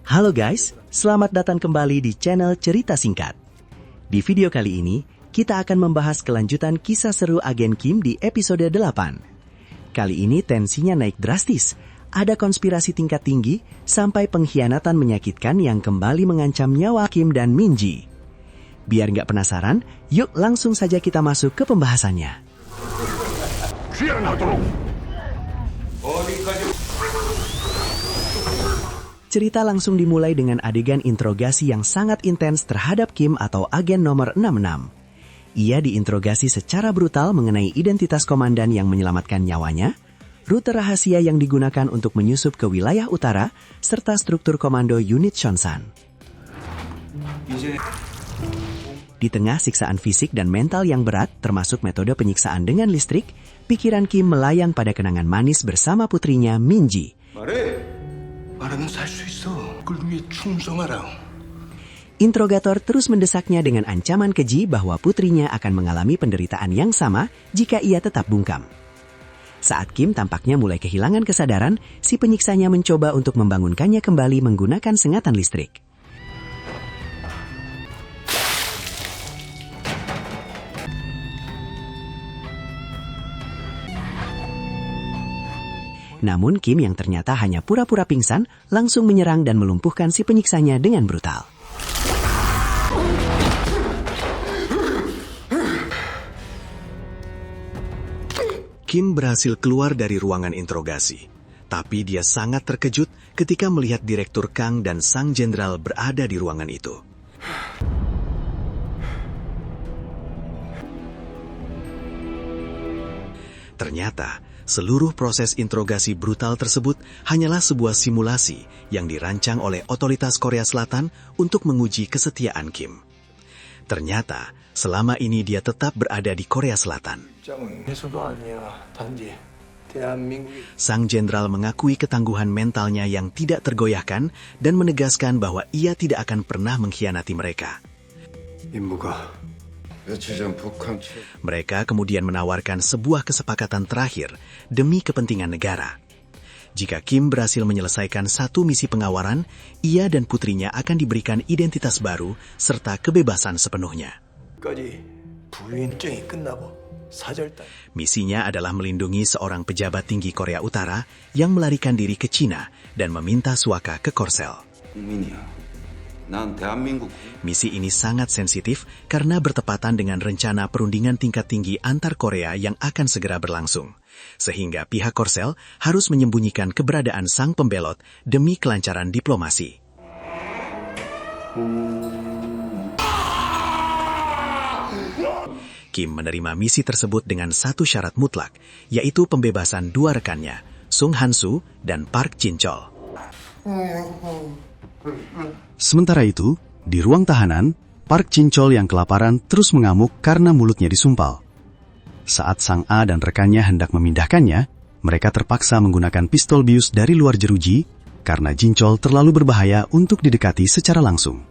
Halo guys, selamat datang kembali di channel Cerita Singkat. Di video kali ini, kita akan membahas kelanjutan kisah seru Agen Kim di episode 8. Kali ini tensinya naik drastis, ada konspirasi tingkat tinggi, sampai pengkhianatan menyakitkan yang kembali mengancam nyawa Kim dan Minji. Biar nggak penasaran, yuk langsung saja kita masuk ke pembahasannya. Cerita langsung dimulai dengan adegan interogasi yang sangat intens terhadap Kim atau agen nomor 66. Ia diinterogasi secara brutal mengenai identitas komandan yang menyelamatkan nyawanya, rute rahasia yang digunakan untuk menyusup ke wilayah utara, serta struktur komando unit Chonsan. Di tengah siksaan fisik dan mental yang berat, termasuk metode penyiksaan dengan listrik, pikiran Kim melayang pada kenangan manis bersama putrinya Minji. Interrogator terus mendesaknya dengan ancaman keji bahwa putrinya akan mengalami penderitaan yang sama jika ia tetap bungkam. Saat Kim tampaknya mulai kehilangan kesadaran, si penyiksanya mencoba untuk membangunkannya kembali menggunakan sengatan listrik. Namun Kim yang ternyata hanya pura-pura pingsan langsung menyerang dan melumpuhkan si penyiksanya dengan brutal. Kim berhasil keluar dari ruangan interogasi, tapi dia sangat terkejut ketika melihat Direktur Kang dan Sang Jenderal berada di ruangan itu. Ternyata, seluruh proses interogasi brutal tersebut hanyalah sebuah simulasi yang dirancang oleh otoritas Korea Selatan untuk menguji kesetiaan Kim. Ternyata, selama ini dia tetap berada di Korea Selatan. Sang Jenderal mengakui ketangguhan mentalnya yang tidak tergoyahkan dan menegaskan bahwa ia tidak akan pernah mengkhianati mereka. Mereka kemudian menawarkan sebuah kesepakatan terakhir demi kepentingan negara. Jika Kim berhasil menyelesaikan satu misi pengawaran, ia dan putrinya akan diberikan identitas baru serta kebebasan sepenuhnya. Misinya adalah melindungi seorang pejabat tinggi Korea Utara yang melarikan diri ke Cina dan meminta suaka ke Korsel. Misi ini sangat sensitif karena bertepatan dengan rencana perundingan tingkat tinggi antar Korea yang akan segera berlangsung. Sehingga pihak Korsel harus menyembunyikan keberadaan sang pembelot demi kelancaran diplomasi. Kim menerima misi tersebut dengan satu syarat mutlak, yaitu pembebasan dua rekannya, Sung Han-soo dan Park Jin-chol. Sementara itu, di ruang tahanan, Park Jin-chol yang kelaparan terus mengamuk karena mulutnya disumpal. Saat Sang A dan rekannya hendak memindahkannya, mereka terpaksa menggunakan pistol bius dari luar jeruji karena Jin-chol terlalu berbahaya untuk didekati secara langsung.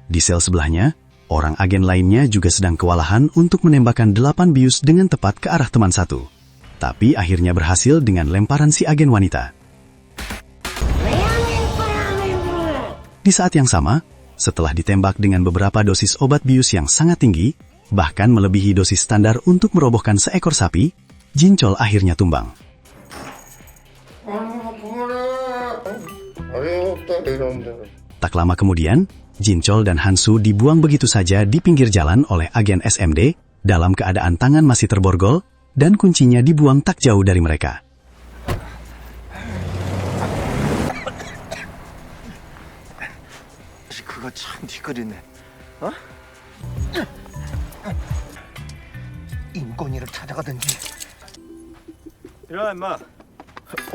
Di sel sebelahnya, orang agen lainnya juga sedang kewalahan untuk menembakkan 8 bius dengan tepat ke arah teman satu. Tapi akhirnya berhasil dengan lemparan si agen wanita. Di saat yang sama, setelah ditembak dengan beberapa dosis obat bius yang sangat tinggi, bahkan melebihi dosis standar untuk merobohkan seekor sapi, Jin-chol akhirnya tumbang. Tak lama kemudian, Jin-chol dan Han-soo dibuang begitu saja di pinggir jalan oleh agen SMD dalam keadaan tangan masih terborgol dan kuncinya dibuang tak jauh dari mereka. 인권위를 찾아가든지. 일어나 임마.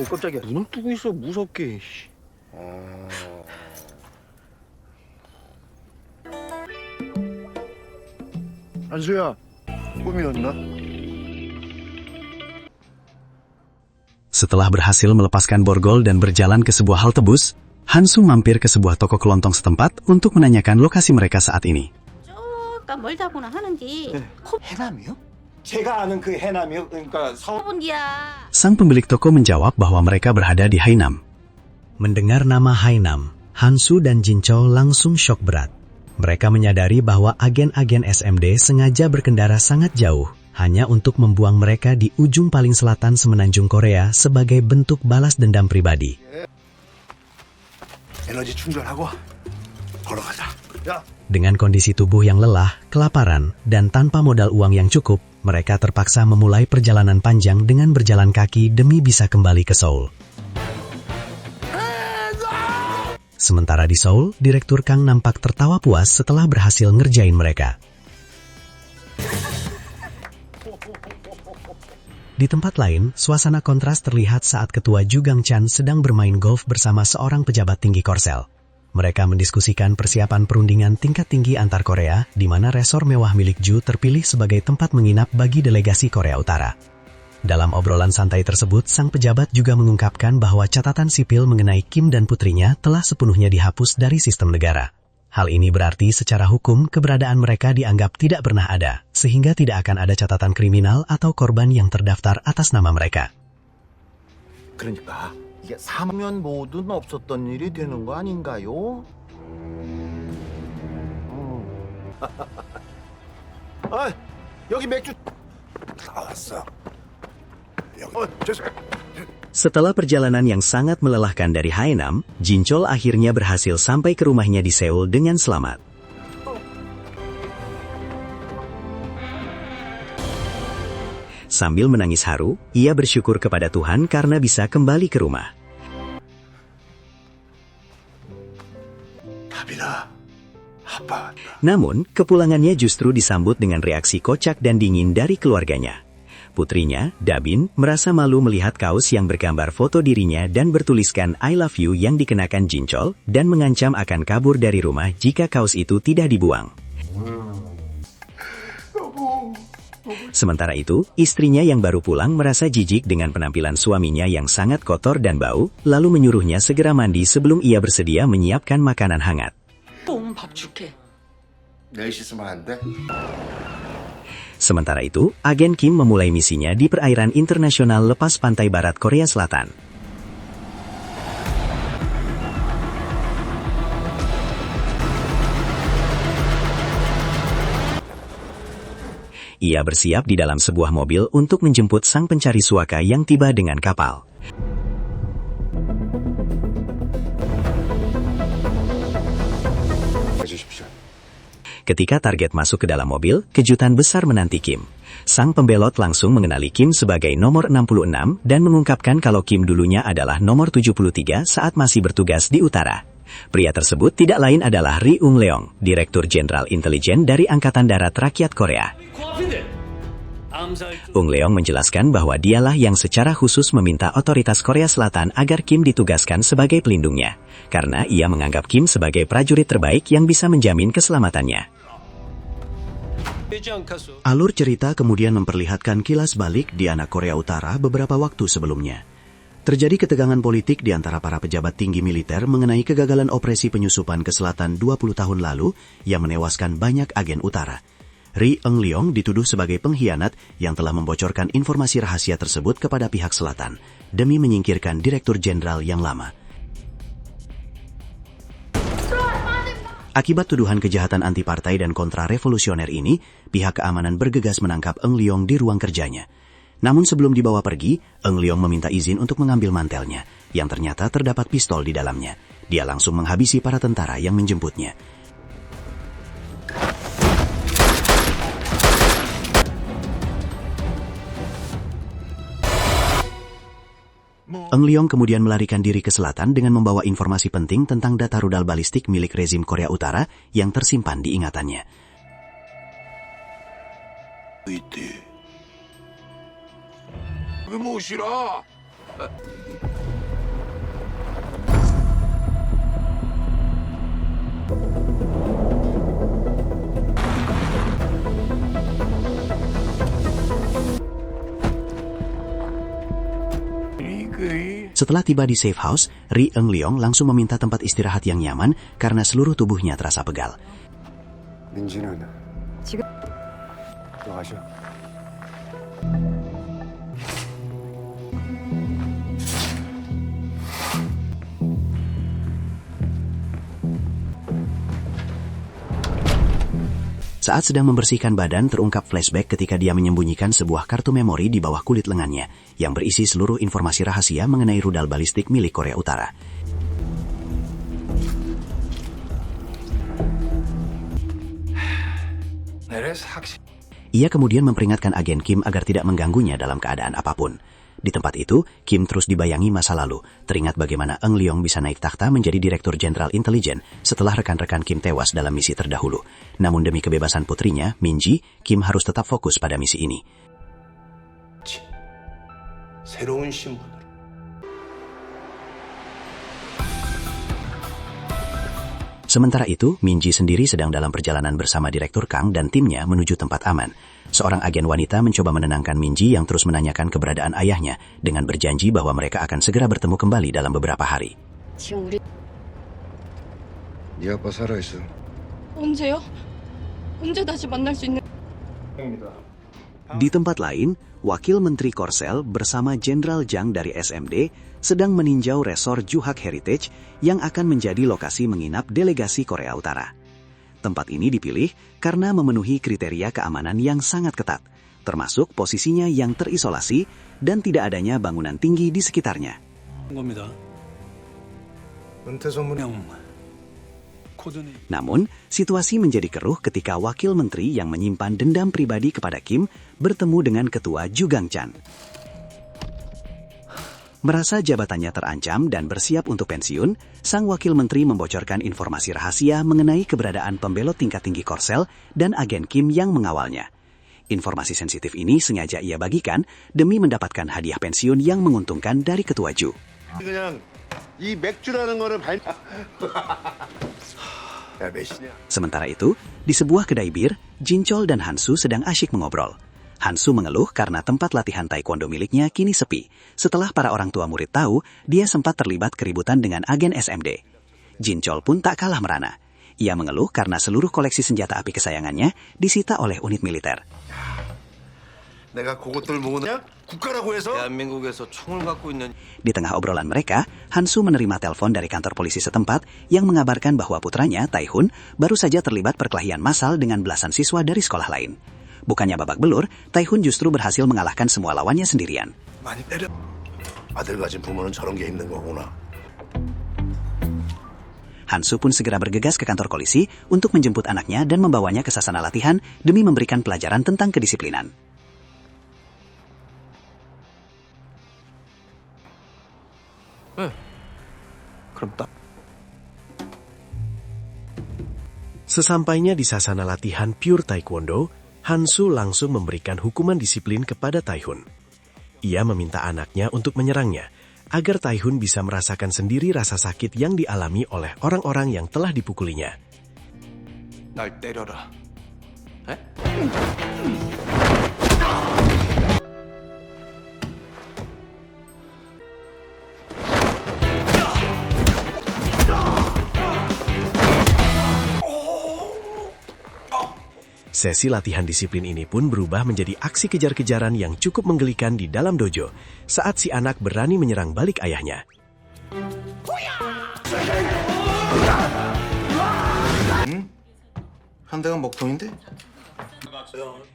깜짝이야. 눈을 뜨고 있어 무섭게. 한수야, 꿈이었나? Setelah berhasil melepaskan borgol dan berjalan ke sebuah halte bus, Han-soo mampir ke sebuah toko kelontong setempat untuk menanyakan lokasi mereka saat ini. 약간 멀다고나 하는지 해남이요? 제가 아는 그 해남이요. 그러니까 서울. Sang pemilik toko menjawab bahwa mereka berada di Hainam. Mendengar nama Hainam, Hansu dan Jinchol langsung syok berat. Mereka menyadari bahwa agen-agen SMD sengaja berkendara sangat jauh, hanya untuk membuang mereka di ujung paling selatan semenanjung Korea sebagai bentuk balas dendam pribadi. 에너지 충전하고 걸어가자. 야. Dengan kondisi tubuh yang lelah, kelaparan, dan tanpa modal uang yang cukup, mereka terpaksa memulai perjalanan panjang dengan berjalan kaki demi bisa kembali ke Seoul. Sementara di Seoul, Direktur Kang nampak tertawa puas setelah berhasil ngerjain mereka. Di tempat lain, suasana kontras terlihat saat Ketua Ju Gang-chan sedang bermain golf bersama seorang pejabat tinggi Korsel. Mereka mendiskusikan persiapan perundingan tingkat tinggi antar Korea, di mana resor mewah milik Ju terpilih sebagai tempat menginap bagi delegasi Korea Utara. Dalam obrolan santai tersebut, sang pejabat juga mengungkapkan bahwa catatan sipil mengenai Kim dan putrinya telah sepenuhnya dihapus dari sistem negara. Hal ini berarti secara hukum keberadaan mereka dianggap tidak pernah ada, sehingga tidak akan ada catatan kriminal atau korban yang terdaftar atas nama mereka. 그러니까 이게 사면 모두는 없었던 일이 되는 거 아닌가요? 아, 여기 맥주 나왔어. 죄송. Setelah perjalanan yang sangat melelahkan dari Hainam, Jinchol akhirnya berhasil sampai ke rumahnya di Seoul dengan selamat. Sambil menangis haru, ia bersyukur kepada Tuhan karena bisa kembali ke rumah. Namun, kepulangannya justru disambut dengan reaksi kocak dan dingin dari keluarganya. Putrinya, Dabin, merasa malu melihat kaos yang bergambar foto dirinya dan bertuliskan I love you yang dikenakan Jinchol dan mengancam akan kabur dari rumah jika kaos itu tidak dibuang. Sementara itu, istrinya yang baru pulang merasa jijik dengan penampilan suaminya yang sangat kotor dan bau, lalu menyuruhnya segera mandi sebelum ia bersedia menyiapkan makanan hangat. Sementara itu, agen Kim memulai misinya di perairan internasional lepas pantai barat Korea Selatan. Ia bersiap di dalam sebuah mobil untuk menjemput sang pencari suaka yang tiba dengan kapal. Ketika target masuk ke dalam mobil, kejutan besar menanti Kim. Sang pembelot langsung mengenali Kim sebagai nomor 66 dan mengungkapkan kalau Kim dulunya adalah nomor 73 saat masih bertugas di utara. Pria tersebut tidak lain adalah Ri Ung-leong, Direktur Jenderal Intelijen dari Angkatan Darat Rakyat Korea. Ung-leong menjelaskan bahwa dialah yang secara khusus meminta otoritas Korea Selatan agar Kim ditugaskan sebagai pelindungnya, karena ia menganggap Kim sebagai prajurit terbaik yang bisa menjamin keselamatannya. Alur cerita kemudian memperlihatkan kilas balik di anak Korea Utara beberapa waktu sebelumnya. Terjadi ketegangan politik di antara para pejabat tinggi militer mengenai kegagalan operasi penyusupan ke selatan 20 tahun lalu yang menewaskan banyak agen utara. Ri Ung-leong dituduh sebagai pengkhianat yang telah membocorkan informasi rahasia tersebut kepada pihak selatan demi menyingkirkan Direktur Jenderal yang lama. Akibat tuduhan kejahatan anti-partai dan kontra-revolusioner ini, pihak keamanan bergegas menangkap Ung-leong di ruang kerjanya. Namun sebelum dibawa pergi, Ung-leong meminta izin untuk mengambil mantelnya, yang ternyata terdapat pistol di dalamnya. Dia langsung menghabisi para tentara yang menjemputnya. Ung-leong kemudian melarikan diri ke selatan dengan membawa informasi penting tentang data rudal balistik milik rezim Korea Utara yang tersimpan di ingatannya. Setelah tiba di safe house, Ri Ung-leong langsung meminta tempat istirahat yang nyaman karena seluruh tubuhnya terasa pegal. 민지는 들어가셔. Saat sedang membersihkan badan, terungkap flashback ketika dia menyembunyikan sebuah kartu memori di bawah kulit lengannya yang berisi seluruh informasi rahasia mengenai rudal balistik milik Korea Utara. Ia kemudian memperingatkan agen Kim agar tidak mengganggunya dalam keadaan apapun. Di tempat itu, Kim terus dibayangi masa lalu, teringat bagaimana Eung Leong bisa naik takhta menjadi Direktur Jenderal Intelijen setelah rekan-rekan Kim tewas dalam misi terdahulu. Namun demi kebebasan putrinya, Min Ji, Kim harus tetap fokus pada misi ini. 새로운 신분으로. Sementara itu, Min Ji sendiri sedang dalam perjalanan bersama Direktur Kang dan timnya menuju tempat aman. Seorang agen wanita mencoba menenangkan Min Ji yang terus menanyakan keberadaan ayahnya dengan berjanji bahwa mereka akan segera bertemu kembali dalam beberapa hari. 지금 우리 네 아빠 살아있어. 언제요? 언제 다시 만날 수 있는? Di tempat lain, Wakil Menteri Korsel bersama Jenderal Jang dari SMD sedang meninjau resor Juhak Heritage yang akan menjadi lokasi menginap delegasi Korea Utara. Tempat ini dipilih karena memenuhi kriteria keamanan yang sangat ketat, termasuk posisinya yang terisolasi dan tidak adanya bangunan tinggi di sekitarnya. Namun, situasi menjadi keruh ketika wakil menteri yang menyimpan dendam pribadi kepada Kim bertemu dengan ketua Ju Gang-chan. Merasa jabatannya terancam dan bersiap untuk pensiun, sang wakil menteri membocorkan informasi rahasia mengenai keberadaan pembelot tingkat tinggi Korsel dan agen Kim yang mengawalnya. Informasi sensitif ini sengaja ia bagikan demi mendapatkan hadiah pensiun yang menguntungkan dari ketua Ju. 그냥 이 맥주라는 거는 야, 몇이냐? Sementara itu, di sebuah kedai bir, Jinchol dan Hansu sedang asyik mengobrol. Hansu mengeluh karena tempat latihan taekwondo miliknya kini sepi, setelah para orang tua murid tahu dia sempat terlibat keributan dengan agen SMD. Jinchol pun tak kalah merana. Ia mengeluh karena seluruh koleksi senjata api kesayangannya disita oleh unit militer. 내가 그것들 모으냐? 국가라고 해서? 대한민국에서 총을 갖고 있는. Di tengah obrolan mereka, Hansu menerima telepon dari kantor polisi setempat yang mengabarkan bahwa putranya, Taihun, baru saja terlibat perkelahian massal dengan belasan siswa dari sekolah lain. Bukannya babak belur, Taihun justru berhasil mengalahkan semua lawannya sendirian. 많이 때려. 아들 가진 부모는 저런 게 힘든 거구나. Hansu pun segera bergegas ke kantor polisi untuk menjemput anaknya dan membawanya ke sasana latihan demi memberikan pelajaran tentang kedisiplinan. Sesampainya di sasana latihan Pure Taekwondo, Hansu langsung memberikan hukuman disiplin kepada Taihun. Ia meminta anaknya untuk menyerangnya, agar Taihun bisa merasakan sendiri rasa sakit yang dialami oleh orang-orang yang telah dipukulinya. 날 때려라. 에? Sesi latihan disiplin ini pun berubah menjadi aksi kejar-kejaran yang cukup menggelikan di dalam dojo saat si anak berani menyerang balik ayahnya. 한 대가 먹통인데?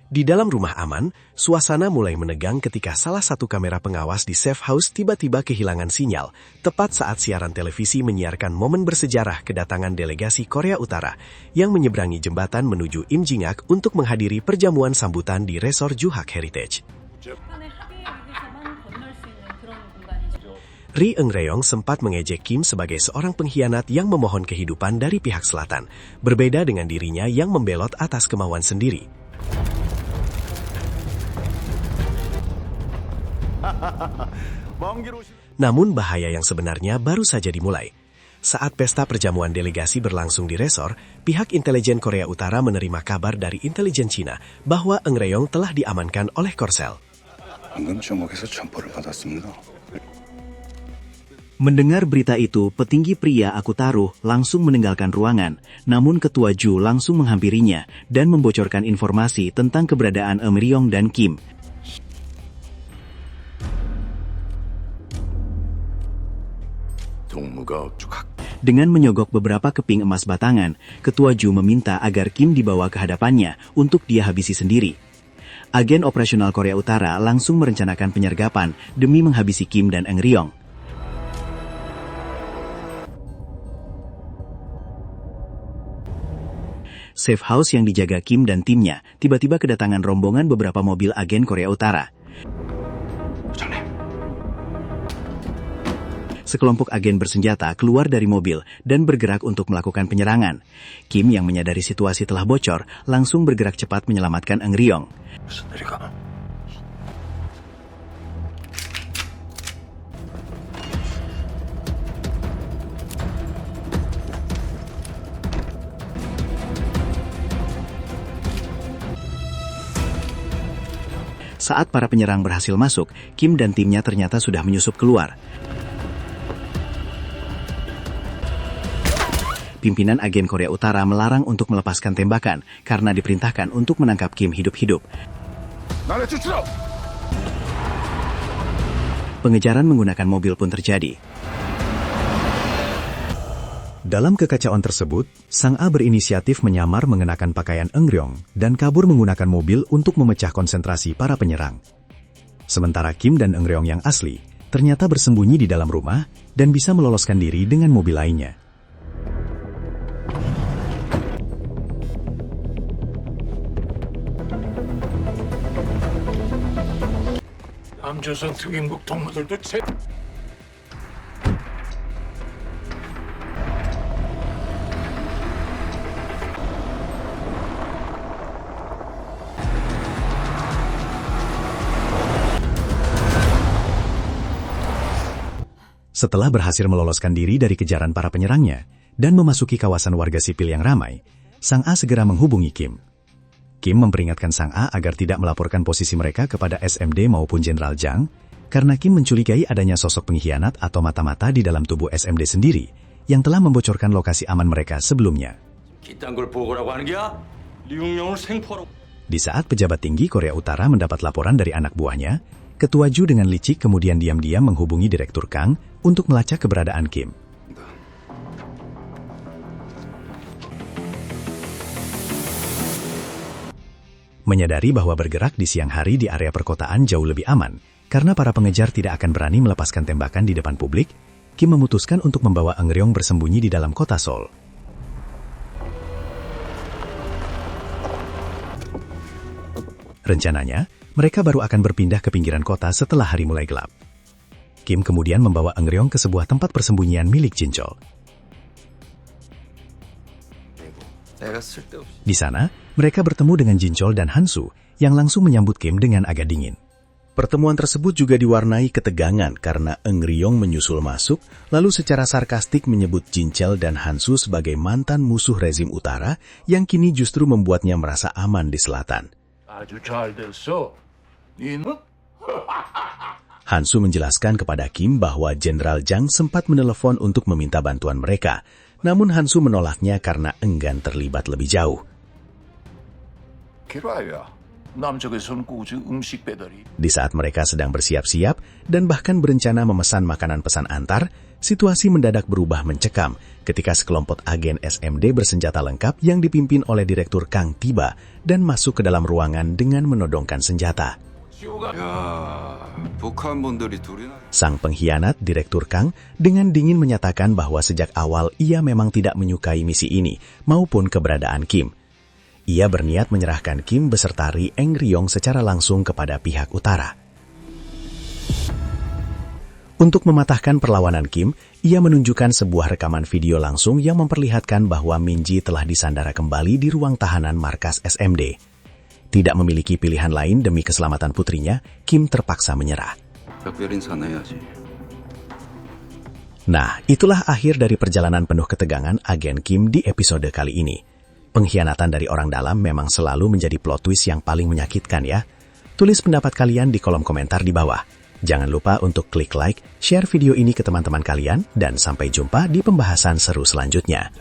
Di dalam rumah aman, suasana mulai menegang ketika salah satu kamera pengawas di safe house tiba-tiba kehilangan sinyal, tepat saat siaran televisi menyiarkan momen bersejarah kedatangan delegasi Korea Utara yang menyeberangi jembatan menuju Imjingak untuk menghadiri perjamuan sambutan di resor Juhak Heritage. Ri Eung-reong sempat mengejek Kim sebagai seorang pengkhianat yang memohon kehidupan dari pihak selatan, berbeda dengan dirinya yang membelot atas kemauan sendiri. Namun bahaya yang sebenarnya baru saja dimulai. Saat pesta perjamuan delegasi berlangsung di resor, pihak intelijen Korea Utara menerima kabar dari intelijen Cina bahwa Eung-reong telah diamankan oleh Korsel. Mendengar berita itu, petinggi pria Akutaruh langsung meninggalkan ruangan, namun ketua Ju langsung menghampirinya dan membocorkan informasi tentang keberadaan Eum-reong dan Kim. 동무가 쭉 Dengan menyogok beberapa keping emas batangan, Ketua Ju meminta agar Kim dibawa ke hadapannya untuk dia habisi sendiri. Agen operasional Korea Utara langsung merencanakan penyergapan demi menghabisi Kim dan Eng Ryong. Safe house yang dijaga Kim dan timnya tiba-tiba kedatangan rombongan beberapa mobil agen Korea Utara. Sekelompok agen bersenjata keluar dari mobil dan bergerak untuk melakukan penyerangan. Kim yang menyadari situasi telah bocor, langsung bergerak cepat menyelamatkan Eng Ryong. Saat para penyerang berhasil masuk, Kim dan timnya ternyata sudah menyusup keluar. Pimpinan agen Korea Utara melarang untuk melepaskan tembakan karena diperintahkan untuk menangkap Kim hidup-hidup. Pengejaran menggunakan mobil pun terjadi. Dalam kekacauan tersebut, Sang A berinisiatif menyamar mengenakan pakaian Eng Ryong dan kabur menggunakan mobil untuk memecah konsentrasi para penyerang. Sementara Kim dan Eng Ryong yang asli ternyata bersembunyi di dalam rumah dan bisa meloloskan diri dengan mobil lainnya. 남조선 특임국 동무들도 Setelah berhasil meloloskan diri dari kejaran para penyerangnya dan memasuki kawasan warga sipil yang ramai, Sang A segera menghubungi Kim. Kim memperingatkan Sang A agar tidak melaporkan posisi mereka kepada SMD maupun Jenderal Jang, karena Kim mencurigai adanya sosok pengkhianat atau mata-mata di dalam tubuh SMD sendiri yang telah membocorkan lokasi aman mereka sebelumnya. Di saat pejabat tinggi Korea Utara mendapat laporan dari anak buahnya, Ketua Ju dengan licik kemudian diam-diam menghubungi Direktur Kang untuk melacak keberadaan Kim. Menyadari bahwa bergerak di siang hari di area perkotaan jauh lebih aman, karena para pengejar tidak akan berani melepaskan tembakan di depan publik, Kim memutuskan untuk membawa Eng Ryong bersembunyi di dalam kota Seoul. Rencananya, mereka baru akan berpindah ke pinggiran kota setelah hari mulai gelap. Kim kemudian membawa Eng Ryong ke sebuah tempat persembunyian milik Jinchol. Di sana, mereka bertemu dengan Jinchol dan Hansu yang langsung menyambut Kim dengan agak dingin. Pertemuan tersebut juga diwarnai ketegangan karena Eng Ryong menyusul masuk, lalu secara sarkastik menyebut Jinchol dan Hansu sebagai mantan musuh rezim utara yang kini justru membuatnya merasa aman di selatan. Hansu menjelaskan kepada Kim bahwa Jenderal Jang sempat menelepon untuk meminta bantuan mereka, namun Hansu menolaknya karena enggan terlibat lebih jauh. Di saat mereka sedang bersiap-siap dan bahkan berencana memesan makanan pesan antar, situasi mendadak berubah mencekam ketika sekelompok agen SMD bersenjata lengkap yang dipimpin oleh Direktur Kang tiba dan masuk ke dalam ruangan dengan menodongkan senjata. Sang pengkhianat, Direktur Kang, dengan dingin menyatakan bahwa sejak awal ia memang tidak menyukai misi ini maupun keberadaan Kim. Ia berniat menyerahkan Kim beserta Ri Eng Ryong secara langsung kepada pihak utara. Untuk mematahkan perlawanan Kim, ia menunjukkan sebuah rekaman video langsung yang memperlihatkan bahwa Minji telah disandara kembali di ruang tahanan markas SMD. Tidak memiliki pilihan lain demi keselamatan putrinya, Kim terpaksa menyerah. Nah, itulah akhir dari perjalanan penuh ketegangan agen Kim di episode kali ini. Pengkhianatan dari orang dalam memang selalu menjadi plot twist yang paling menyakitkan ya. Tulis pendapat kalian di kolom komentar di bawah. Jangan lupa untuk klik like, share video ini ke teman-teman kalian, dan sampai jumpa di pembahasan seru selanjutnya.